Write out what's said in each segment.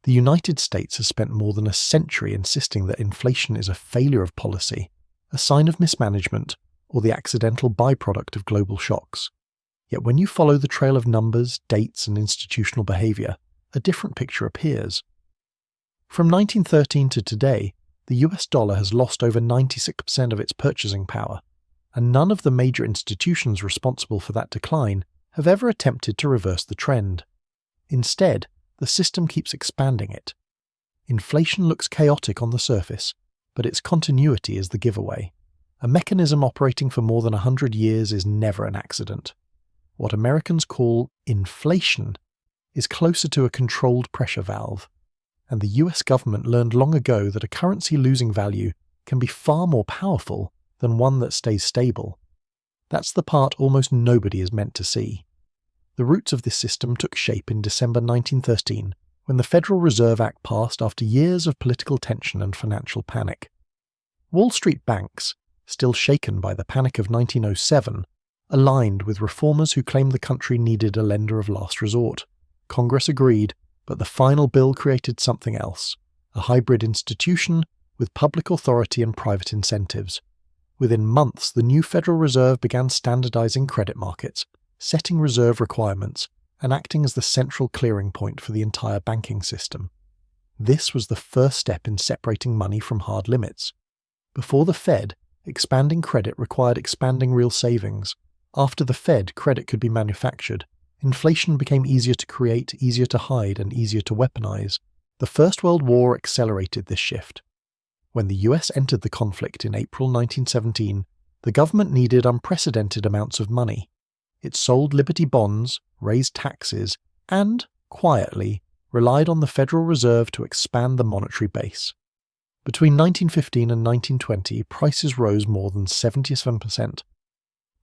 The United States has spent more than a century insisting that inflation is a failure of policy, a sign of mismanagement, or the accidental byproduct of global shocks. Yet when you follow the trail of numbers, dates, and institutional behavior, a different picture appears. From 1913 to today, the US dollar has lost over 96% of its purchasing power, and none of the major institutions responsible for that decline have ever attempted to reverse the trend. Instead, the system keeps expanding it. Inflation looks chaotic on the surface, but its continuity is the giveaway. A mechanism operating for more than 100 years is never an accident. What Americans call inflation is closer to a controlled pressure valve, and the US government learned long ago that a currency losing value can be far more powerful than one that stays stable. That's the part almost nobody is meant to see. The roots of this system took shape in December 1913, when the Federal Reserve Act passed after years of political tension and financial panic. Wall Street banks, still shaken by the panic of 1907, aligned with reformers who claimed the country needed a lender of last resort. Congress agreed, but the final bill created something else, a hybrid institution with public authority and private incentives. Within months, the new Federal Reserve began standardizing credit markets, setting reserve requirements, and acting as the central clearing point for the entire banking system. This was the first step in separating money from hard limits. Before the Fed, expanding credit required expanding real savings. After the Fed, credit could be manufactured. Inflation became easier to create, easier to hide, and easier to weaponize. The First World War accelerated this shift. When the US entered the conflict in April 1917, the government needed unprecedented amounts of money. It sold Liberty bonds, raised taxes, and, quietly, relied on the Federal Reserve to expand the monetary base. Between 1915 and 1920, prices rose more than 77%.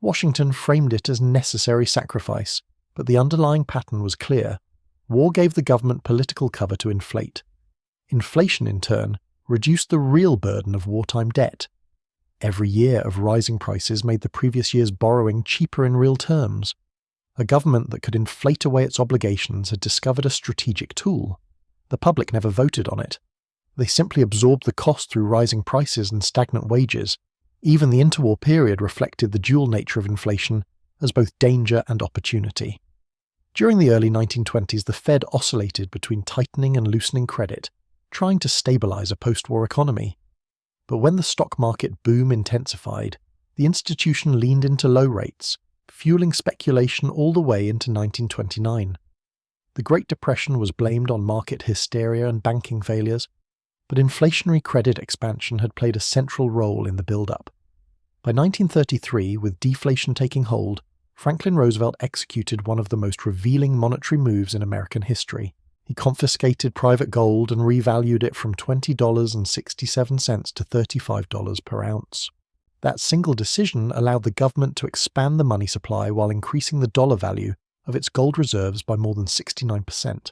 Washington framed it as necessary sacrifice, but the underlying pattern was clear. War gave the government political cover to inflate. Inflation, in turn, reduced the real burden of wartime debt. Every year of rising prices made the previous year's borrowing cheaper in real terms. A government that could inflate away its obligations had discovered a strategic tool. The public never voted on it. They simply absorbed the cost through rising prices and stagnant wages. Even the interwar period reflected the dual nature of inflation as both danger and opportunity. During the early 1920s, the Fed oscillated between tightening and loosening credit, trying to stabilize a post-war economy. But when the stock market boom intensified, the institution leaned into low rates, fueling speculation all the way into 1929. The Great Depression was blamed on market hysteria and banking failures, but inflationary credit expansion had played a central role in the build-up. By 1933, with deflation taking hold, Franklin Roosevelt executed one of the most revealing monetary moves in American history. He confiscated private gold and revalued it from $20.67 to $35 per ounce. That single decision allowed the government to expand the money supply while increasing the dollar value of its gold reserves by more than 69%.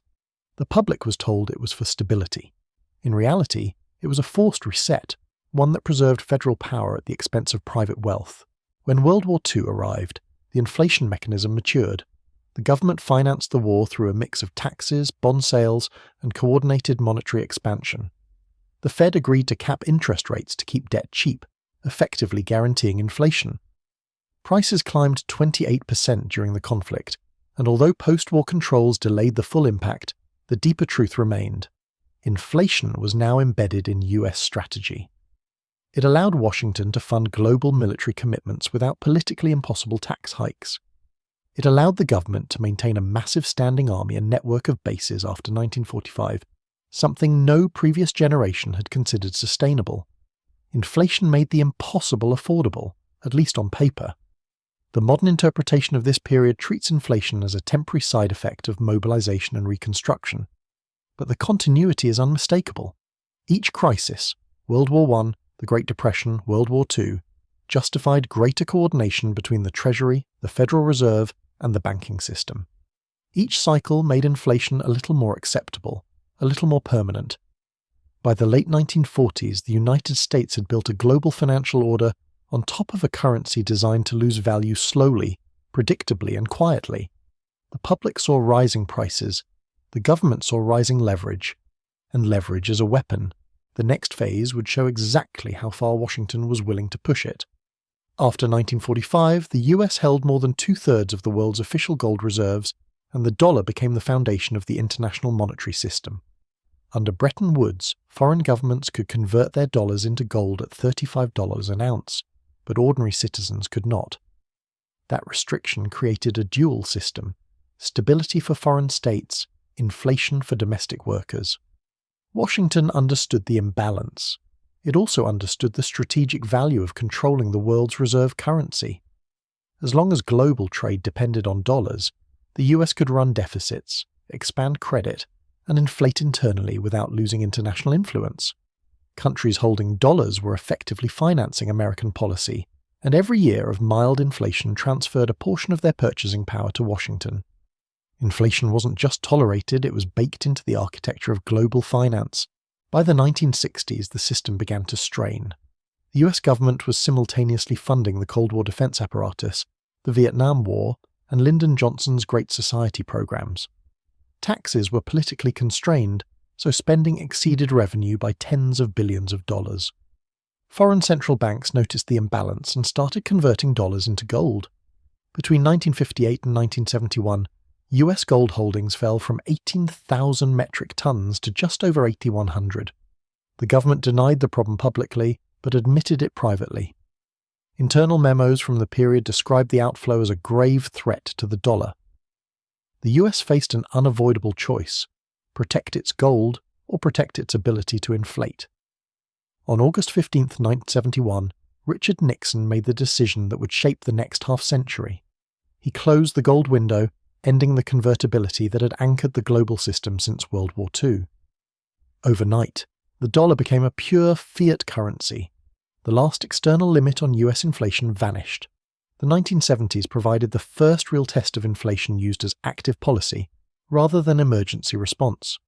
The public was told it was for stability. In reality, it was a forced reset, one that preserved federal power at the expense of private wealth. When World War II arrived, the inflation mechanism matured. The government financed the war through a mix of taxes, bond sales, and coordinated monetary expansion. The Fed agreed to cap interest rates to keep debt cheap, effectively guaranteeing inflation. Prices climbed 28% during the conflict, and although post-war controls delayed the full impact, the deeper truth remained. Inflation was now embedded in US strategy. It allowed Washington to fund global military commitments without politically impossible tax hikes. It allowed the government to maintain a massive standing army and network of bases after 1945, something no previous generation had considered sustainable. Inflation made the impossible affordable, at least on paper. The modern interpretation of this period treats inflation as a temporary side effect of mobilization and reconstruction. But the continuity is unmistakable. Each crisis, World War I, the Great Depression, World War II, justified greater coordination between the Treasury, the Federal Reserve, and the banking system. Each cycle made inflation a little more acceptable, a little more permanent. By the late 1940s, the United States had built a global financial order on top of a currency designed to lose value slowly, predictably, and quietly. The public saw rising prices. The government saw rising leverage. and leverage as a weapon. The next phase would show exactly how far Washington was willing to push it. After 1945, the US held more than 2/3 of the world's official gold reserves, and the dollar became the foundation of the international monetary system. Under Bretton Woods, foreign governments could convert their dollars into gold at $35 an ounce, but ordinary citizens could not. That restriction created a dual system: stability for foreign states, inflation for domestic workers. Washington understood the imbalance. It also understood the strategic value of controlling the world's reserve currency. As long as global trade depended on dollars, the US could run deficits, expand credit, and inflate internally without losing international influence. Countries holding dollars were effectively financing American policy, and every year of mild inflation transferred a portion of their purchasing power to Washington. Inflation wasn't just tolerated, it was baked into the architecture of global finance. By the 1960s, the system began to strain. The US government was simultaneously funding the Cold War defense apparatus, the Vietnam War, and Lyndon Johnson's Great Society programs. Taxes were politically constrained, so spending exceeded revenue by tens of billions of dollars. Foreign central banks noticed the imbalance and started converting dollars into gold. Between 1958 and 1971, US gold holdings fell from 18,000 metric tons to just over 8,100. The government denied the problem publicly, but admitted it privately. Internal memos from the period described the outflow as a grave threat to the dollar. The US faced an unavoidable choice: protect its gold or protect its ability to inflate. On August 15, 1971, Richard Nixon made the decision that would shape the next half-century. He closed the gold window, ending the convertibility that had anchored the global system since World War II. Overnight, the dollar became a pure fiat currency. The last external limit on US inflation vanished. The 1970s provided the first real test of inflation used as active policy, rather than emergency response.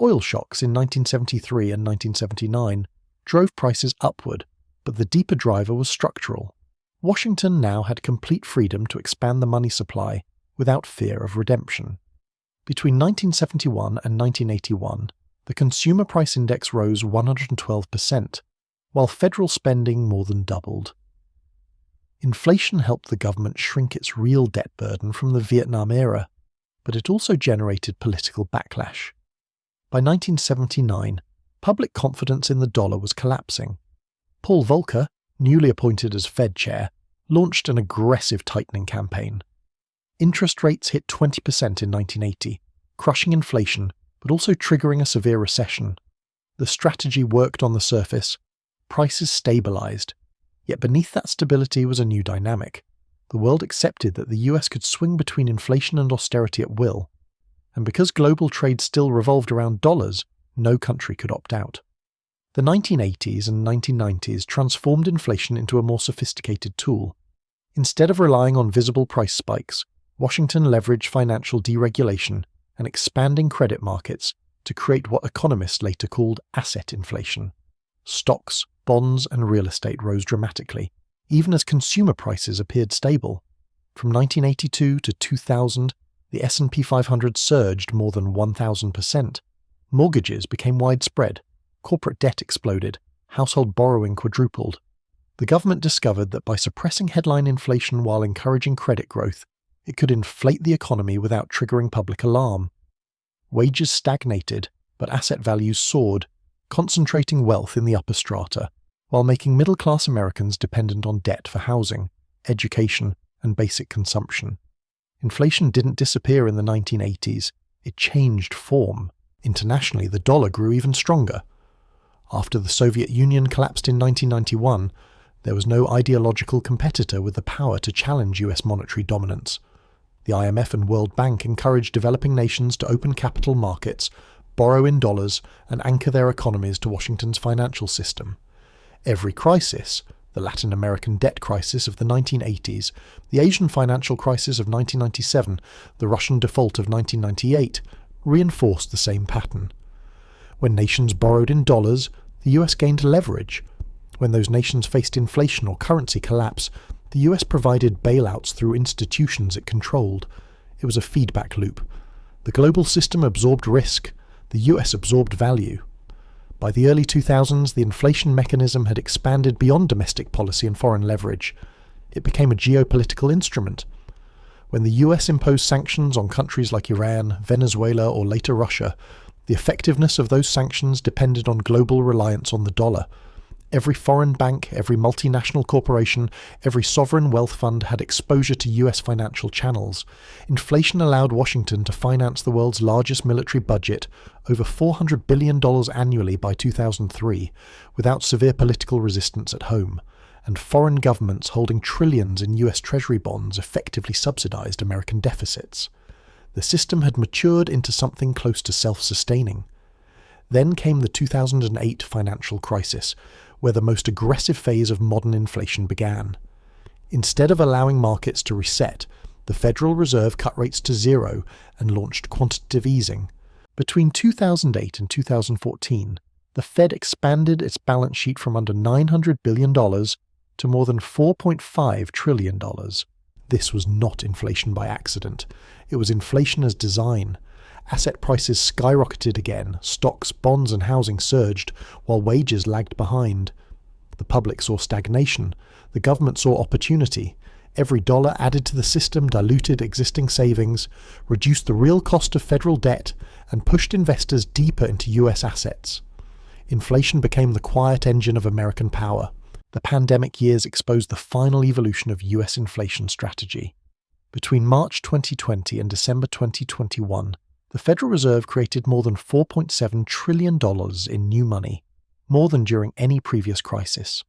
Oil shocks in 1973 and 1979 drove prices upward, but the deeper driver was structural. Washington now had complete freedom to expand the money supply without fear of redemption. Between 1971 and 1981, the Consumer Price Index rose 112%, while federal spending more than doubled. Inflation helped the government shrink its real debt burden from the Vietnam era, but it also generated political backlash. By 1979, public confidence in the dollar was collapsing. Paul Volcker, newly appointed as Fed chair, launched an aggressive tightening campaign. Interest rates hit 20% in 1980, crushing inflation, but also triggering a severe recession. The strategy worked on the surface. Prices stabilized. Yet beneath that stability was a new dynamic. The world accepted that the US could swing between inflation and austerity at will. And because global trade still revolved around dollars, no country could opt out. The 1980s and 1990s transformed inflation into a more sophisticated tool. Instead of relying on visible price spikes, Washington leveraged financial deregulation and expanding credit markets to create what economists later called asset inflation. Stocks, bonds, and real estate rose dramatically, even as consumer prices appeared stable. From 1982 to 2000, the S&P 500 surged more than 1,000%. Mortgages became widespread, corporate debt exploded, household borrowing quadrupled. The government discovered that by suppressing headline inflation while encouraging credit growth, it could inflate the economy without triggering public alarm. Wages stagnated, but asset values soared, concentrating wealth in the upper strata, while making middle-class Americans dependent on debt for housing, education, and basic consumption. Inflation didn't disappear in the 1980s, it changed form. Internationally, the dollar grew even stronger. After the Soviet Union collapsed in 1991, there was no ideological competitor with the power to challenge US monetary dominance. The IMF and World Bank encouraged developing nations to open capital markets, borrow in dollars, and anchor their economies to Washington's financial system. Every crisis, the Latin American debt crisis of the 1980s, the Asian financial crisis of 1997, the Russian default of 1998, reinforced the same pattern. When nations borrowed in dollars, the US gained leverage. When those nations faced inflation or currency collapse, the US provided bailouts through institutions it controlled. It was a feedback loop. The global system absorbed risk. the US absorbed value. By the early 2000s, the inflation mechanism had expanded beyond domestic policy and foreign leverage. It became a geopolitical instrument. When the US imposed sanctions on countries like Iran, Venezuela, or later Russia, the effectiveness of those sanctions depended on global reliance on the dollar. Every foreign bank, every multinational corporation, every sovereign wealth fund had exposure to US financial channels. Inflation allowed Washington to finance the world's largest military budget, over $400 billion annually by 2003, without severe political resistance at home, and foreign governments holding trillions in US Treasury bonds effectively subsidized American deficits. The system had matured into something close to self-sustaining. Then came the 2008 financial crisis, where the most aggressive phase of modern inflation began. Instead of allowing markets to reset, the Federal Reserve cut rates to zero and launched quantitative easing. Between 2008 and 2014, the Fed expanded its balance sheet from under $900 billion to more than $4.5 trillion. This was not inflation by accident. It was inflation as design. Asset prices skyrocketed again, stocks, bonds and housing surged, while wages lagged behind. The public saw stagnation, the government saw opportunity. Every dollar added to the system diluted existing savings, reduced the real cost of federal debt, and pushed investors deeper into US assets. Inflation became the quiet engine of American power. The pandemic years exposed the final evolution of US inflation strategy. Between March 2020 and December 2021, the Federal Reserve created more than $4.7 trillion in new money, more than during any previous crisis.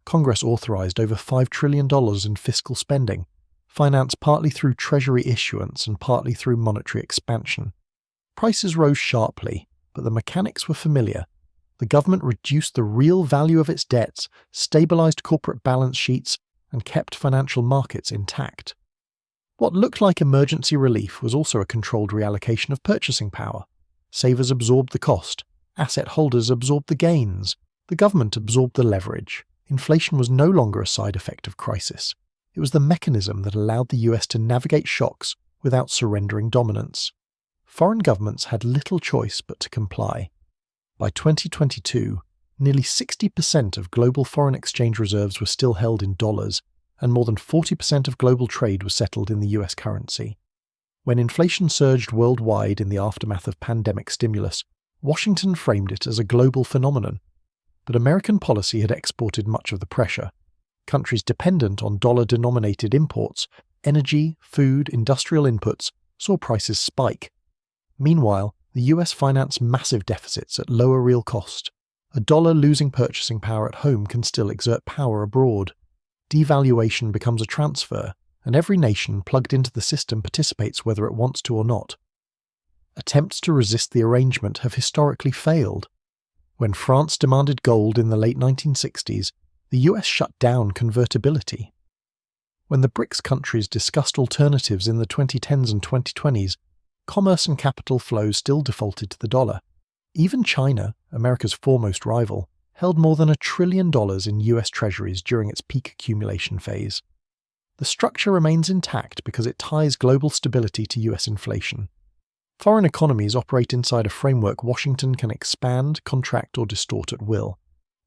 Congress authorized over $5 trillion in fiscal spending, financed partly through Treasury issuance and partly through monetary expansion. Prices rose sharply, but the mechanics were familiar. The government reduced the real value of its debts, stabilized corporate balance sheets, and kept financial markets intact. What looked like emergency relief was also a controlled reallocation of purchasing power. Savers absorbed the cost, asset holders absorbed the gains, the government absorbed the leverage. Inflation was no longer a side effect of crisis. It was the mechanism that allowed the US to navigate shocks without surrendering dominance. Foreign governments had little choice but to comply. By 2022, nearly 60% of global foreign exchange reserves were still held in dollars, and more than 40% of global trade was settled in the US currency. When inflation surged worldwide in the aftermath of pandemic stimulus, Washington framed it as a global phenomenon. But American policy had exported much of the pressure. Countries dependent on dollar-denominated imports, energy, food, industrial inputs, saw prices spike. Meanwhile, the US financed massive deficits at lower real cost. A dollar losing purchasing power at home can still exert power abroad. Devaluation becomes a transfer, and every nation plugged into the system participates whether it wants to or not. Attempts to resist the arrangement have historically failed. When France demanded gold in the late 1960s, the US shut down convertibility. When the BRICS countries discussed alternatives in the 2010s and 2020s, commerce and capital flows still defaulted to the dollar. Even China, America's foremost rival, held more than $1 trillion in US treasuries during its peak accumulation phase. The structure remains intact because it ties global stability to US inflation. Foreign economies operate inside a framework Washington can expand, contract, or distort at will.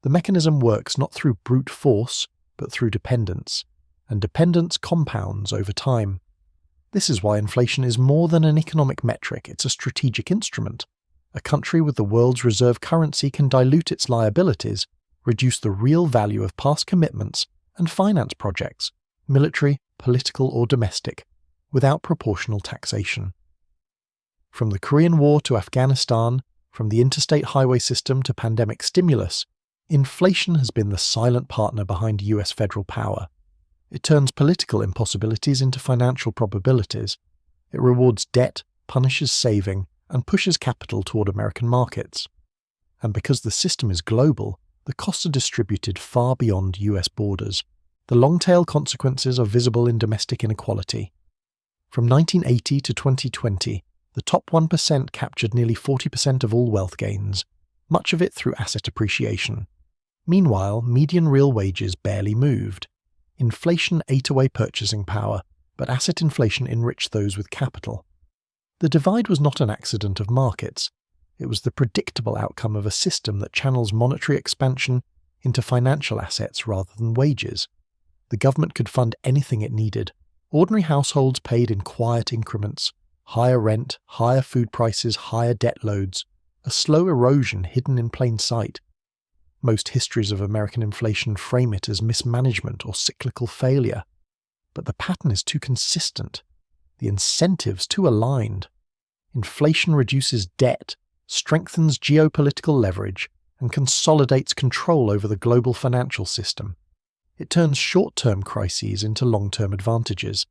The mechanism works not through brute force, but through dependence, and dependence compounds over time. This is why inflation is more than an economic metric, it's a strategic instrument. A country with the world's reserve currency can dilute its liabilities, reduce the real value of past commitments, and finance projects, military, political, or domestic, without proportional taxation. From the Korean War to Afghanistan, from the interstate highway system to pandemic stimulus, inflation has been the silent partner behind US federal power. It turns political impossibilities into financial probabilities. It rewards debt, punishes saving, and pushes capital toward American markets. And because the system is global, the costs are distributed far beyond US borders. The long-tail consequences are visible in domestic inequality. From 1980 to 2020, the top 1% captured nearly 40% of all wealth gains, much of it through asset appreciation. Meanwhile, median real wages barely moved. Inflation ate away purchasing power, but asset inflation enriched those with capital. The divide was not an accident of markets. It was the predictable outcome of a system that channels monetary expansion into financial assets rather than wages. The government could fund anything it needed. Ordinary households paid in quiet increments. Higher rent, higher food prices, higher debt loads. A slow erosion hidden in plain sight. Most histories of American inflation frame it as mismanagement or cyclical failure. But the pattern is too consistent. The incentives too aligned. Inflation reduces debt, strengthens geopolitical leverage, and consolidates control over the global financial system. It turns short-term crises into long-term advantages.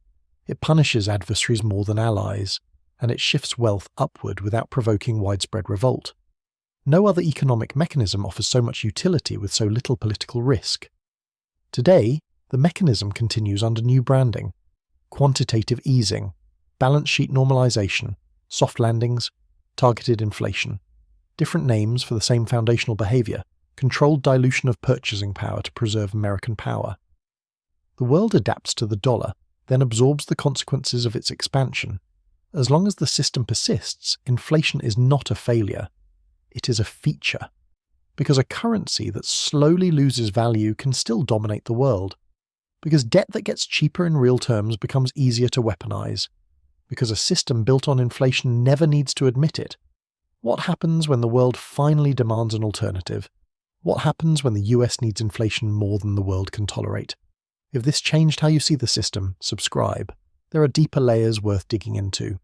It punishes adversaries more than allies, and it shifts wealth upward without provoking widespread revolt. No other economic mechanism offers so much utility with so little political risk. Today, the mechanism continues under new branding: quantitative easing, balance sheet normalization, soft landings, targeted inflation. Different names for the same foundational behavior, controlled dilution of purchasing power to preserve American power. The world adapts to the dollar, then absorbs the consequences of its expansion. As long as the system persists, inflation is not a failure. It is a feature. Because a currency that slowly loses value can still dominate the world. Because debt that gets cheaper in real terms becomes easier to weaponize. Because a system built on inflation never needs to admit it. What happens when the world finally demands an alternative? What happens when the US needs inflation more than the world can tolerate? If this changed how you see the system, subscribe. There are deeper layers worth digging into.